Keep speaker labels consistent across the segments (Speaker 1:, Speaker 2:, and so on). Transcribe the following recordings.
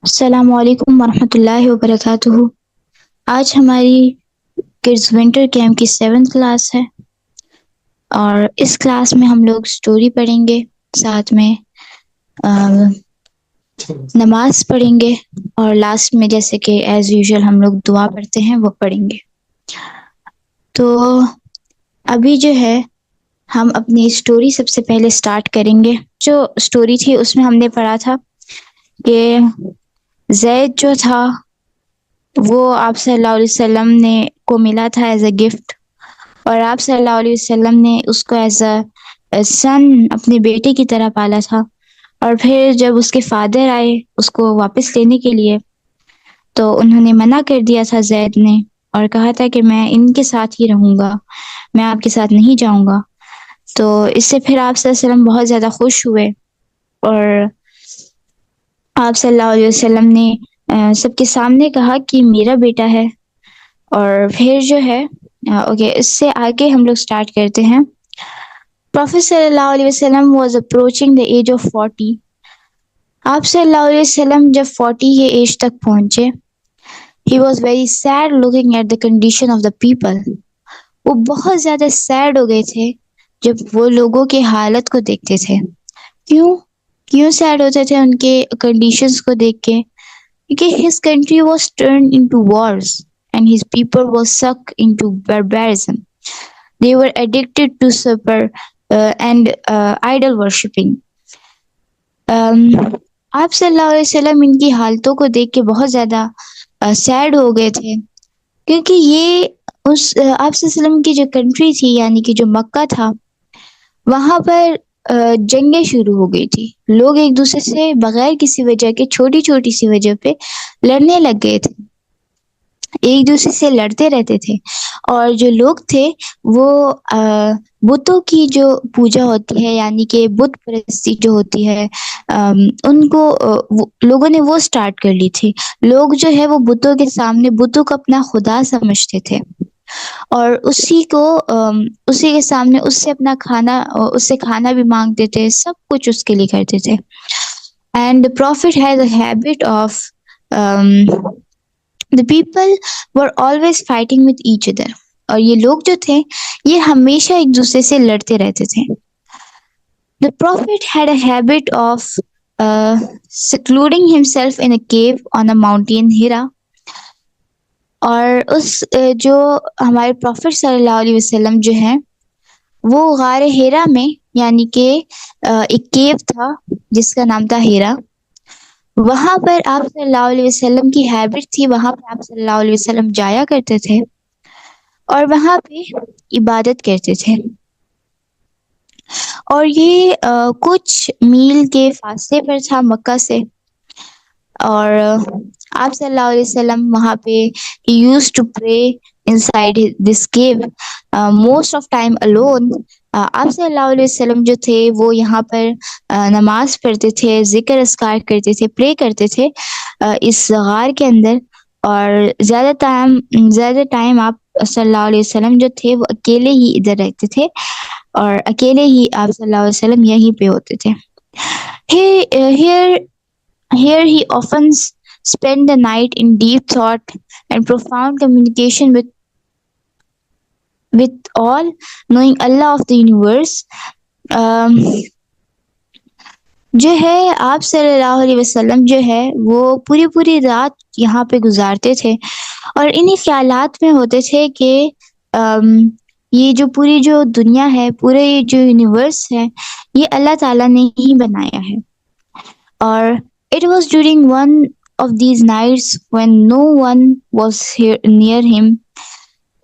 Speaker 1: السلام علیکم ورحمۃ اللہ وبرکاتہ۔ آج ہماری کڈز ونٹر کیمپ کی 7th کلاس ہے اور اس کلاس میں ہم لوگ سٹوری پڑھیں گے، ساتھ میں نماز پڑھیں گے اور لاسٹ میں جیسے کہ ایز یوزول ہم لوگ دعا پڑھتے ہیں وہ پڑھیں گے۔ تو ابھی جو ہے ہم اپنی سٹوری سب سے پہلے سٹارٹ کریں گے۔ جو سٹوری تھی اس میں ہم نے پڑھا تھا کہ زید جو تھا وہ آپ صلی اللہ علیہ وسلم نے کو ملا تھا ایز اے گفٹ، اور آپ صلی اللہ علیہ وسلم نے اس کو ایز اے سن اپنے بیٹے کی طرح پالا تھا۔ اور پھر جب اس کے فادر آئے اس کو واپس لینے کے لیے تو انہوں نے منع کر دیا تھا زید نے، اور کہا تھا کہ میں ان کے ساتھ ہی رہوں گا، میں آپ کے ساتھ نہیں جاؤں گا۔ تو اس سے پھر آپ صلی اللہ علیہ وسلم بہت زیادہ خوش ہوئے، اور آپ صلی اللہ علیہ وسلم نے سب کے سامنے کہا کہ میرا بیٹا ہے۔ اور پھر جو ہے اوکے اس سے آگے ہم لوگ سٹارٹ کرتے ہیں۔ پروفیٹ صلی اللہ علیہ وسلم was approaching the age of 40۔ آپ صلی اللہ علیہ وسلم جب 40 کے ایج تک پہنچے، he was very sad looking at the condition of the people۔ وہ بہت زیادہ سیڈ ہو گئے تھے جب وہ لوگوں کے حالت کو دیکھتے تھے۔ کیوں کیوں سیڈ ہوتے تھے ان کے کنڈیشنز کو دیکھ کے؟ کیونکہ his country was turned into wars and his people was sucked into barbarism۔ They were addicted to supper and idol worshipping۔ آپ صلی اللہ علیہ وسلم ان کی حالتوں کو دیکھ کے بہت زیادہ سیڈ ہو گئے تھے، کیونکہ یہ اس آپ صلی اللہ علیہ وسلم کی جو کنٹری تھی یعنی کہ جو مکہ تھا، وہاں پر جنگیں شروع ہو گئی تھی۔ لوگ ایک دوسرے سے بغیر کسی وجہ کے چھوٹی چھوٹی سی وجہ پہ لڑنے لگ گئے تھے، ایک دوسرے سے لڑتے رہتے تھے۔ اور جو لوگ تھے وہ بتوں کی جو پوجا ہوتی ہے یعنی کہ بت پرستی جو ہوتی ہے، ان کو لوگوں نے وہ سٹارٹ کر لی تھی۔ لوگ جو ہے وہ بتوں کے سامنے بتوں کو اپنا خدا سمجھتے تھے، اور اسی کے سامنے اس سے کھانا بھی مانگتے تھے، سب کچھ اس کے لیے کرتے تھے۔ And prophet has a habit of the people were always fighting with each other۔ اور یہ لوگ جو تھے یہ ہمیشہ ایک دوسرے سے لڑتے رہتے تھے۔ The prophet had a habit of secluding himself in a cave on a mountain Hira۔ اور جو ہمارے پروفٹ صلی اللہ علیہ وسلم جو ہیں وہ غار ہیرا میں یعنی کہ ایک کیو تھا جس کا نام تھا ہیرا، وہاں پر آپ صلی اللہ علیہ وسلم کی ہیبٹ تھی، وہاں پہ آپ صلی اللہ علیہ وسلم جایا کرتے تھے اور وہاں پہ عبادت کرتے تھے۔ اور یہ کچھ میل کے فاصلے پر تھا مکہ سے، اور آپ صلی اللہ علیہ وسلم وہاں پہ he used to pray inside this cave most of time alone۔ آپ صلی اللہ علیہ وسلم جو تھے وہ یہاں پر نماز پڑھتے تھے، ذکر اذکار کرتے تھے، پرے کرتے تھے اس غار کے اندر۔ اور زیادہ ٹائم آپ صلی اللہ علیہ وسلم جو تھے وہ اکیلے ہی ادھر رہتے تھے، اور اکیلے ہی آپ صلی اللہ علیہ وسلم یہیں پہ ہوتے تھے۔ Here he often spent the night in deep thought and profound communication with all knowing Allah of the universe۔ جو ہے آپ صلی اللہ علیہ وسلم جو ہے وہ پوری رات یہاں پہ گزارتے تھے، اور انہی خیالات میں ہوتے تھے کہ یہ جو پوری جو دنیا ہے، پورے یہ جو یونیورس ہے، یہ اللہ تعالیٰ نے ہی بنایا ہے۔ اور it was during one of these nights when no one was near him۔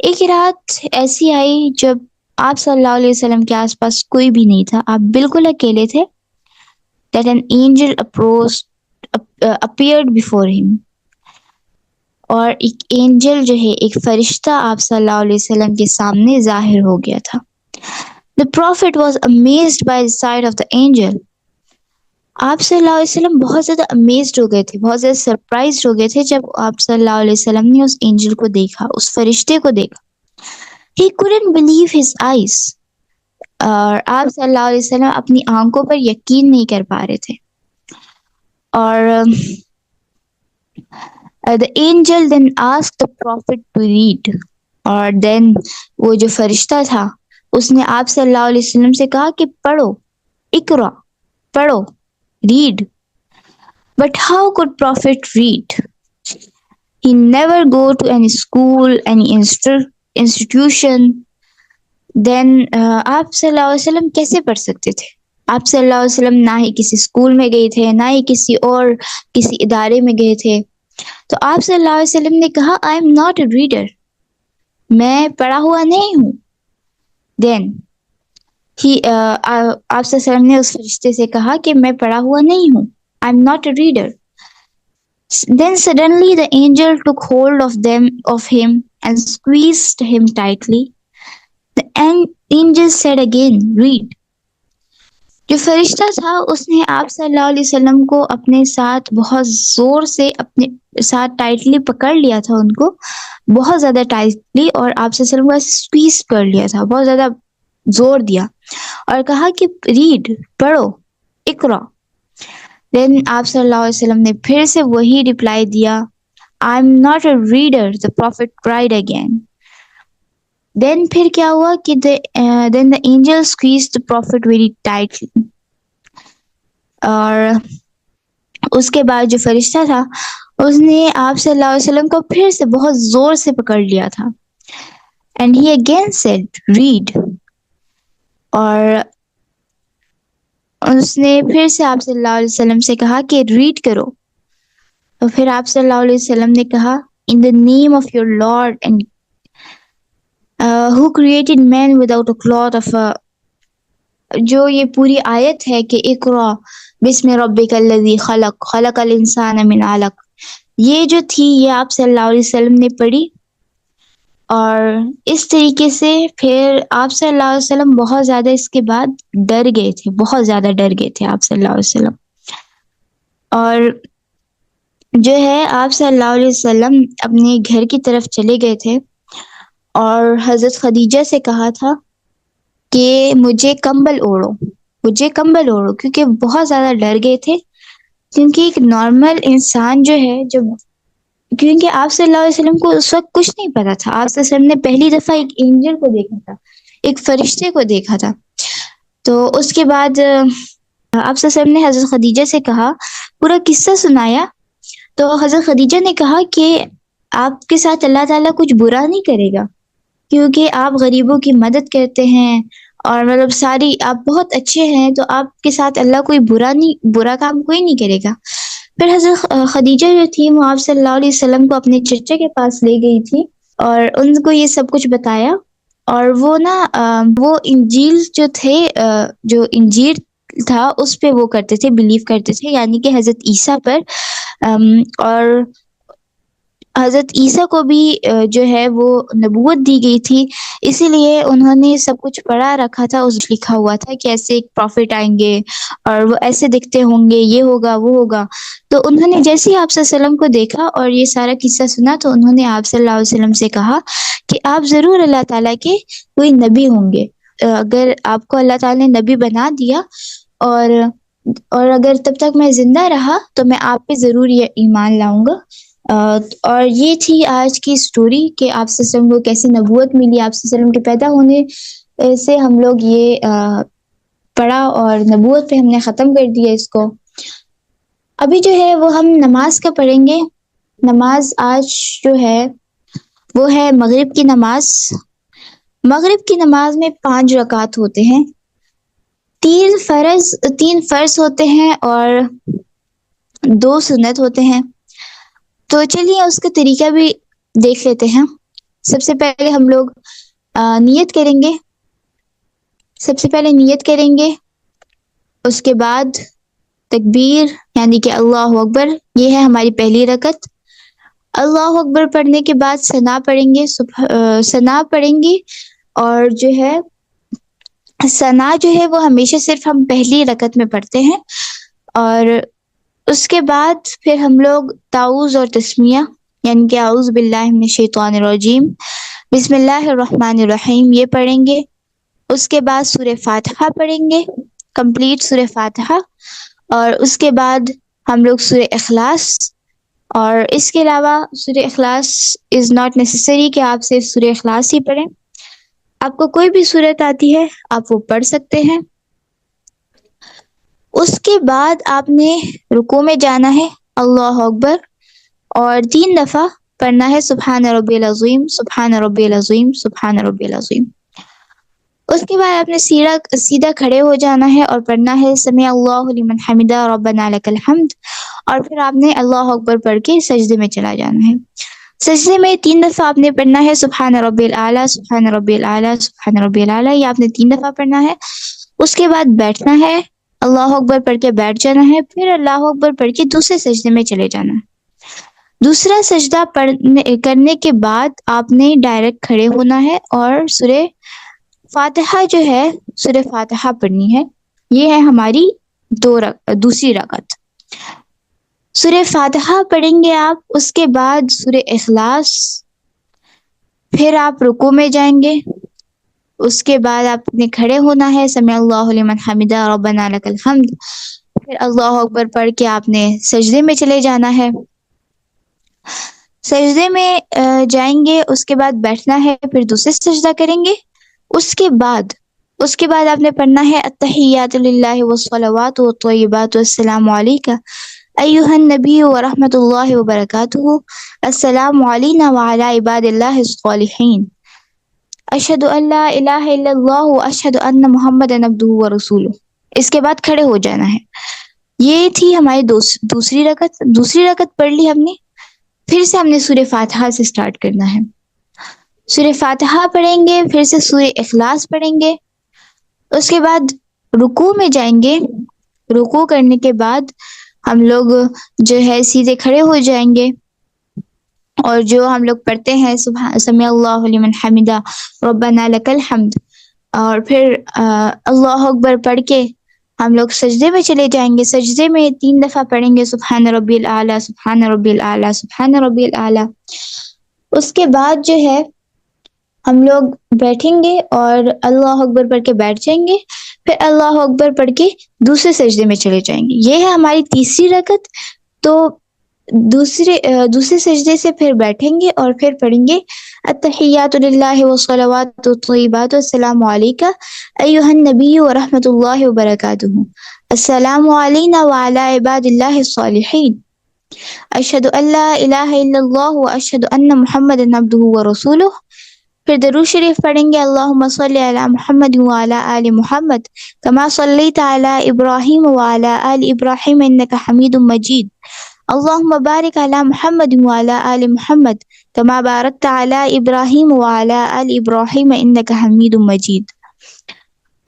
Speaker 1: ایک رات ایسی آئی جب آپ صلی اللہ علیہ وسلم کے آس پاس کوئی بھی نہیں تھا، آپ بالکل اکیلے تھے۔ that an angel appeared before him۔ اور ایک اینجل جو ہے، ایک فرشتہ آپ صلی اللہ علیہ وسلم کے سامنے ظاہر ہو گیا تھا۔ The prophet was amazed by the sight of the angel۔ آپ صلی اللہ علیہ وسلم بہت زیادہ امیزڈ ہو گئے تھے، بہت زیادہ سرپرائزڈ ہو گئے تھے جب آپ صلی اللہ علیہ وسلم نے اس اینجل کو دیکھا، اس فرشتے کو دیکھا۔ He couldn't believe his eyes۔ اور آپ صلی اللہ علیہ وسلم اپنی آنکھوں پر یقین نہیں کر پا رہے تھے۔ اور The angel then asked the prophet to read. اور then وہ جو فرشتہ تھا اس نے آپ صلی اللہ علیہ وسلم سے کہا کہ پڑھو، اقرا، پڑھو، read. But how could prophet read? He never go to any school, any institution. Then آپ صلی اللہ علیہ وسلم کیسے پڑھ سکتے تھے؟ آپ صلی اللہ علیہ وسلم نہ ہی کسی اسکول میں گئے تھے، نہ ہی کسی ادارے میں گئے تھے. تو آپ صلی اللہ علیہ وسلم نے کہا آئی ایم ناٹ اے ریڈر، میں پڑھا ہوا نہیں ہوں. دین آپ صلی اللہ علیہ وسلم نے اس فرشتے سے کہا کہ میں پڑھا ہوا نہیں ہوں، آئی am not a reader. Then suddenly the angel took hold of him and squeezed him tightly. The angel said again, read. جو فرشتہ تھا اس نے آپ صلی اللہ علیہ وسلم کو اپنے ساتھ بہت زور سے اپنے ساتھ ٹائٹلی پکڑ لیا تھا، ان کو بہت زیادہ ٹائٹلی، اور آپ صلی اللہ علیہ وسلم کو ایسے سکویز کر لیا تھا، بہت زیادہ زور دیا اور کہا کہ ریڈ، پڑھو، اقرا. دین آپ صلی اللہ علیہ وسلم نے پھر سے وہی رپلائی دیا، I am not a reader. The prophet cried again. Then پھر کیا ہوا کہ then the angel squeezed the prophet very tightly. اور اس کے بعد جو فرشتہ تھا اس نے آپ صلی اللہ علیہ وسلم کو پھر سے بہت زور سے پکڑ لیا تھا. And he again said read. اور اس نے پھر سے آپ صلی اللہ علیہ وسلم سے کہا کہ ریڈ کرو. تو پھر آپ صلی اللہ علیہ وسلم نے کہا in the name of your Lord and who created man without a cloth of a. جو یہ پوری آیت ہے کہ اقرا بسم ربک الذی خلق خلق الانسان من علق، یہ جو تھی یہ آپ صلی اللہ علیہ وسلم نے پڑھی. اور اس طریقے سے پھر آپ صلی اللہ علیہ وسلم بہت زیادہ اس کے بعد ڈر گئے تھے، بہت زیادہ ڈر گئے تھے آپ صلی اللہ علیہ وسلم. اور جو ہے آپ صلی اللہ علیہ وسلم اپنے گھر کی طرف چلے گئے تھے اور حضرت خدیجہ سے کہا تھا کہ مجھے کمبل اوڑھو، مجھے کمبل اوڑھو، کیونکہ بہت زیادہ ڈر گئے تھے. کیونکہ ایک نارمل انسان جو ہے کیونکہ آپ صلی اللہ علیہ وسلم کو اس وقت کچھ نہیں پتا تھا. آپ صلی اللہ علیہ وسلم نے پہلی دفعہ ایک اینجل کو دیکھا تھا، ایک فرشتے کو دیکھا تھا. تو اس کے بعد آپ صلی اللہ علیہ وسلم نے حضرت خدیجہ سے کہا، پورا قصہ سنایا. تو حضرت خدیجہ نے کہا کہ آپ کے ساتھ اللہ تعالیٰ کچھ برا نہیں کرے گا، کیونکہ آپ غریبوں کی مدد کرتے ہیں اور مطلب ساری آپ بہت اچھے ہیں، تو آپ کے ساتھ اللہ کوئی برا کام کوئی نہیں کرے گا. پھر حضرت خدیجہ جو تھی وہ آپ صلی اللہ علیہ وسلم کو اپنے چچا کے پاس لے گئی تھی اور ان کو یہ سب کچھ بتایا. اور وہ وہ انجیل جو تھے، جو انجیل تھا اس پہ وہ کرتے تھے، بلیو کرتے تھے، یعنی کہ حضرت عیسیٰ پر. اور حضرت عیسیٰ کو بھی جو ہے وہ نبوت دی گئی تھی، اسی لیے انہوں نے سب کچھ پڑھا رکھا تھا. اس لکھا ہوا تھا کہ ایسے ایک پروفٹ آئیں گے اور وہ ایسے دکھتے ہوں گے، یہ ہوگا وہ ہوگا. تو انہوں نے جیسے ہی آپ صلی اللہ علیہ وسلم کو دیکھا اور یہ سارا قصہ سنا تو انہوں نے آپ صلی اللہ علیہ وسلم سے کہا کہ آپ ضرور اللہ تعالیٰ کے کوئی نبی ہوں گے. اگر آپ کو اللہ تعالیٰ نے نبی بنا دیا اور اگر تب تک میں زندہ رہا تو میں آپ پہ ضرور یہ ایمان لاؤں گا. اور یہ تھی آج کی سٹوری کہ آپ صلی اللہ علیہ وسلم کو کیسی نبوت ملی. آپ صلی اللہ علیہ وسلم کے پیدا ہونے سے ہم لوگ یہ پڑھا اور نبوت پہ ہم نے ختم کر دیا اس کو. ابھی جو ہے وہ ہم نماز کا پڑھیں گے. نماز آج جو ہے وہ ہے مغرب کی نماز. مغرب کی نماز میں 5 رکعت ہوتے ہیں، 3 فرض ہوتے ہیں اور 2 سنت ہوتے ہیں. تو چلیے اس کا طریقہ بھی دیکھ لیتے ہیں. سب سے پہلے ہم لوگ نیت کریں گے. اس کے بعد تکبیر یعنی کہ اللہ اکبر، یہ ہے ہماری پہلی رکعت. اللہ اکبر پڑھنے کے بعد ثنا پڑھیں گے اور جو ہے ثنا جو ہے وہ ہمیشہ صرف ہم پہلی رکعت میں پڑھتے ہیں. اور اس کے بعد پھر ہم لوگ تعوذ اور تسمیہ یعنی کہ اعوذ باللہ من الشیطان الرجیم بسم اللہ الرحمن الرحیم یہ پڑھیں گے. اس کے بعد سورہ فاتحہ پڑھیں گے، کمپلیٹ سورہ فاتحہ. اور اس کے بعد ہم لوگ سورہ اخلاص اور اس کے علاوہ سورہ اخلاص از ناٹ نیسسری کہ آپ صرف سورہ اخلاص ہی پڑھیں. آپ کو کوئی بھی صورت آتی ہے آپ وہ پڑھ سکتے ہیں. اس کے بعد آپ نے رکوع میں جانا ہے، اللہ اکبر، اور 3 دفعہ پڑھنا ہے سبحان ربی العظیم، سبحان ربی العظیم، سبحان ربی العظیم. اس کے بعد آپ نے سیدھا کھڑے ہو جانا ہے اور پڑھنا ہے سمیع اللہ لمن حمدہ ربنا لک الحمد، اور پھر آپ نے اللہ اکبر پڑھ کے سجدے میں چلا جانا ہے. سجدے میں 3 دفعہ آپ نے پڑھنا ہے سبحان ربی الاعلیٰ، سبحان ربی الاعلیٰ، سبحان ربی الاعلیٰ، یہ آپ نے 3 دفعہ پڑھنا ہے. اس کے بعد بیٹھنا ہے، اللہ اکبر پڑھ کے بیٹھ جانا ہے، پھر اللہ اکبر پڑھ کے دوسرے سجدے میں چلے جانا ہے. دوسرا سجدہ کرنے کے بعد آپ نے ڈائریکٹ کھڑے ہونا ہے اور سورہ فاتحہ جو ہے، سورہ فاتحہ پڑھنی ہے. یہ ہے ہماری دوسری رکعت. سورہ فاتحہ پڑھیں گے آپ، اس کے بعد سورہ اخلاص، پھر آپ رکوع میں جائیں گے. اس کے بعد آپ نے کھڑے ہونا ہے سمیع اللہ لمن حمدہ ربنا لک الحمد، پھر اللہ اکبر پڑھ کے آپ نے سجدے میں چلے جانا ہے. سجدے میں جائیں گے، اس کے بعد بیٹھنا ہے، پھر دوسرے سجدہ کریں گے. اس کے بعد آپ نے پڑھنا ہے التحیات للہ والصلوات والطیبات والسلام علیکہ ایہا النبی ورحمۃ اللہ وبرکاتہ، السلام علینا وعلی عباد اللہ الصالحین، اشہد ان لا الہ الا اللہ واشہد ان محمد عبدہ ورسولہ. اس کے بعد کھڑے ہو جانا ہے. یہ تھی ہماری دوسری رکعت پڑھ لی ہم نے. پھر سے ہم نے سورہ فاتحہ سے سٹارٹ کرنا ہے. سورہ فاتحہ پڑھیں گے، پھر سے سورہ اخلاص پڑھیں گے. اس کے بعد رکوع میں جائیں گے. رکوع کرنے کے بعد ہم لوگ جو ہے سیدھے کھڑے ہو جائیں گے، اور جو ہم لوگ پڑھتے ہیں سمیع اللہ لمن حمدہ ربنا لک الحمد، اور پھر اللہ اکبر پڑھ کے ہم لوگ سجدے میں چلے جائیں گے. سجدے میں 3 دفعہ پڑھیں گے سبحان ربی الاعلیٰ، سبحان ربی الاعلیٰ، سبحان ربی الاعلیٰ. اس کے بعد جو ہے ہم لوگ بیٹھیں گے اور اللہ اکبر پڑھ کے بیٹھ جائیں گے، پھر اللہ اکبر پڑھ کے دوسرے سجدے میں چلے جائیں گے. یہ ہے ہماری تیسری رکعت. تو دوسرے سجدے سے پھر بیٹھیں گے اور پھر پڑھیں گے التحیات للہ والصلوات والطیبات والسلام علیکہ ایہا النبی ورحمۃ اللہ وبرکاتہ، السلام علینا وعلی عباد اللہ الصالحین، اشہد ان لا الہ الا اللہ واشہد ان محمد عبدہ ورسولہ. پھر درود شریف پڑھیں گے اللہم صلی علی محمد وعلی آل محمد کما صلیت علی ابراہیم وعلی آل ابراہیم انک حمید مجید، اللہم بارک علی محمد وعلی آل محمد کما بارکت علی ابراہیم وعلی آل ابراہیم انک حمید مجید.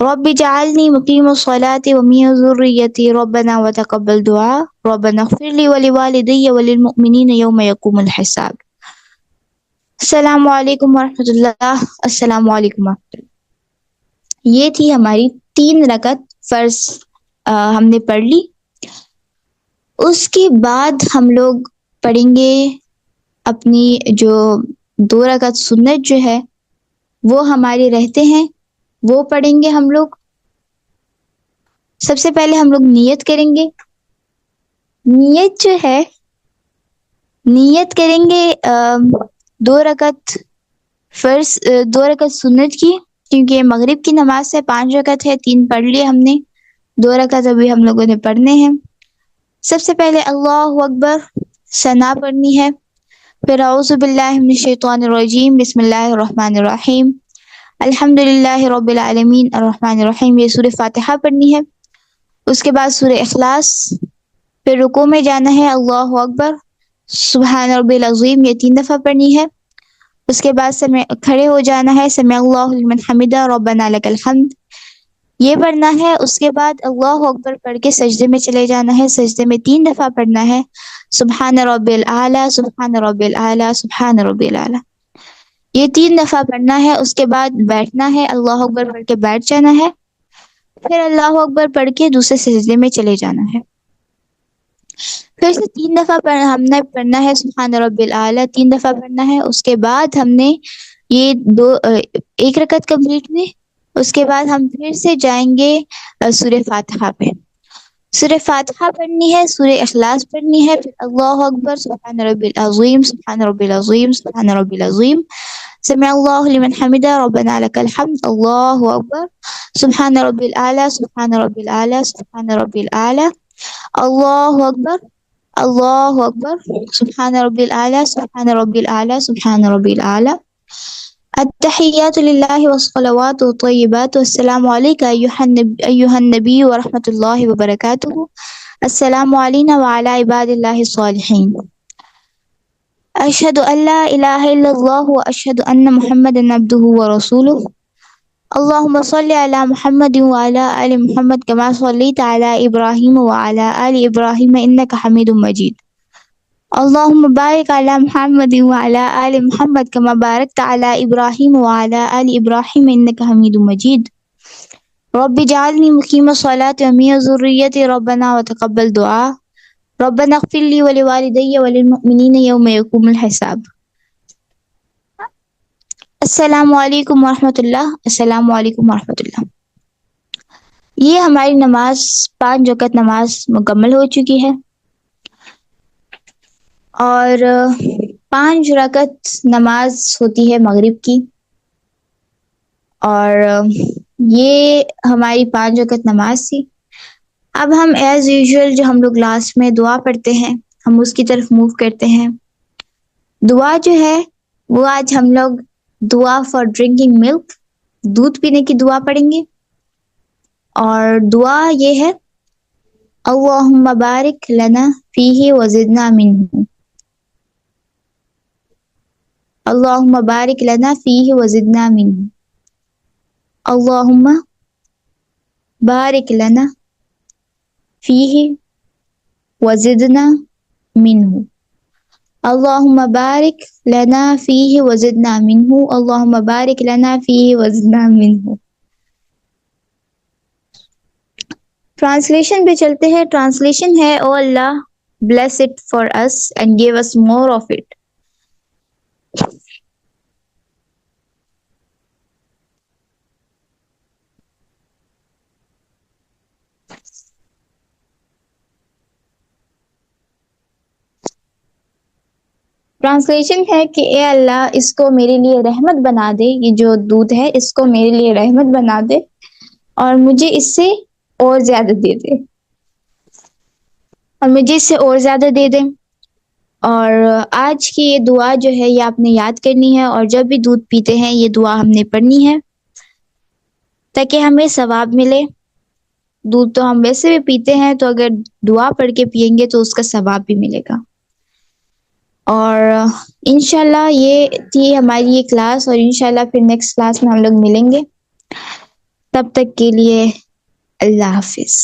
Speaker 1: رب اجعلنی مقیم الصلاة ومن ذریتی ربنا وتقبل دعا ربنا اغفر لی ولوالدی وللمؤمنین یوم یقوم الحساب. السلام علیکم ورحمۃ اللہ. السلام علیکم ورحمۃ اللہ. یہ تھی ہماری 3 رکعت فرض ہم نے پڑھ لی. اس کے بعد ہم لوگ پڑھیں گے اپنی جو 2 رکعت سنت جو ہے وہ ہمارے رہتے ہیں، وہ پڑھیں گے ہم لوگ. سب سے پہلے ہم لوگ نیت کریں گے. نیت جو ہے، نیت کریں گے 2 رکعت فرض، 2 رکعت سنت کی، کیونکہ مغرب کی نماز سے 5 رکعت ہے، 3 پڑھ لیے ہم نے، 2 رکعت ابھی ہم لوگوں نے پڑھنے ہیں. سب سے پہلے اللہ اکبر ثنا پڑھنی ہے، پھر اعوذ باللہ من الشیطان الرجیم، بسم اللہ الرحمن الرحیم، الحمد للہ رب العالمین الرحمن الرحیم. یہ سورہ فاتحہ پڑھنی ہے. اس کے بعد سورہ اخلاص، پھر رکوع میں جانا ہے، اللہ اکبر، سبحان ربی العظیم، یہ 3 دفعہ پڑھنی ہے. اس کے بعد کھڑے ہو جانا ہے، سمیع اللہ لمن حمدہ ربنا لک الحمد، یہ پڑھنا ہے. اس کے بعد اللہ اکبر پڑھ کے سجدے میں چلے جانا ہے. سجدے میں 3 دفعہ پڑھنا ہے سبحان ربی الاعلیٰ، سبحان ربی الاعلیٰ، سبحان ربی الاعلیٰ، یہ 3 دفعہ پڑھنا ہے. اس کے بعد بیٹھنا ہے، اللہ اکبر پڑھ کے بیٹھ جانا ہے، پھر اللہ اکبر پڑھ کے دوسرے سجدے میں چلے جانا ہے. پھر سے 3 دفعہ ہم نے پڑھنا ہے سبحان ربی الاعلیٰ، 3 دفعہ پڑھنا ہے. اس کے بعد ہم نے یہ 1 رکعت کمپلیٹ میں، اس کے بعد ہم پھر سے جائیں گے سورہ فاتحہ پہ. سورہ فاتحہ پڑھنی ہے، سورہ اخلاص پڑھنی ہے، پھر اللہ اکبر، سبحان ربی العظیم، سبحان ربی العظیم، سبحان ربی العظیم، سمع اللہ لمن حمدہ، ربنا لک الحمد، اللہ اکبر، سبحان ربی الاعلی، سبحان ربی الاعلی، سبحان ربی الاعلی، اللہ اکبر، اللہ اکبر، سبحان ربی الاعلی، سبحان ربی الاعلی، سبحان ربی الاعلی، التحیات للہ والصلوات والطیبات والسلام علیک ایہا النبی ورحمۃ اللہ وبرکاتہ، السلام علینا وعلی عباد اللہ الصالحین، اشہد ان لا الہ الا اللہ واشہد ان محمدا عبدہ ورسولہ، اللہم صل علی محمد وعلی آل محمد کما صلیت علی ابراہیم وعلی آل ابراہیم انک حمید مجید، اللہم بارک علی محمد وعلی آل محمد کما بارکت علی ابراہیم وعلی آل ابراہیم انک حمید مجید، رب اجعلنی مقیم الصلاۃ ومن ذریتی ربنا وتقبل دعا، ربنا اغفر لی ولوالدی وللمؤمنین یوم یقوم الحساب۔ السلام علیکم ورحمۃ اللہ، السلام علیکم ورحمۃ اللہ۔ یہ ہماری نماز 5 رکعت نماز مکمل ہو چکی ہے، اور 5 رکعت نماز ہوتی ہے مغرب کی، اور یہ ہماری 5 رکعت نماز تھی۔ اب ہم ایز یوزول جو ہم لوگ لاسٹ میں دعا پڑھتے ہیں، ہم اس کی طرف موو کرتے ہیں۔ دعا جو ہے وہ آج ہم لوگ دعا فار ڈرنکنگ ملک، دودھ پینے کی دعا پڑھیں گے، اور دعا یہ ہے اللہم بارک لنا فیہ وزدنا منہ، اللہم بارک لنا فیہ وزدنا منہ، اللہم بارک لنا فیہ وزدنا منہ، اللہم بارک لنا فیہ وزدنا منہ، اللہم بارک لنا فیہ وزدنا منہ۔ ٹرانسلیشن پہ چلتے ہیں۔ ٹرانسلیشن ہے او اللہ bless it for us and give us more of it۔ Translation ہے کہ اے اللہ اس کو میرے لیے رحمت بنا دے، یہ جو دودھ ہے اس کو میرے لیے رحمت بنا دے اور مجھے اس سے اور زیادہ دے دے، اور مجھے اس سے اور زیادہ دے دے۔ اور آج کی یہ دعا جو ہے یہ آپ نے یاد کرنی ہے، اور جب بھی دودھ پیتے ہیں یہ دعا ہم نے پڑھنی ہے تاکہ ہمیں ثواب ملے۔ دودھ تو ہم ویسے بھی پیتے ہیں، تو اگر دعا پڑھ کے پئیں گے تو اس کا ثواب بھی ملے گا۔ اور انشاءاللہ یہ تھی ہماری یہ کلاس، اور انشاءاللہ پھر نیکسٹ کلاس میں ہم لوگ ملیں گے۔ تب تک کے لیے اللہ حافظ۔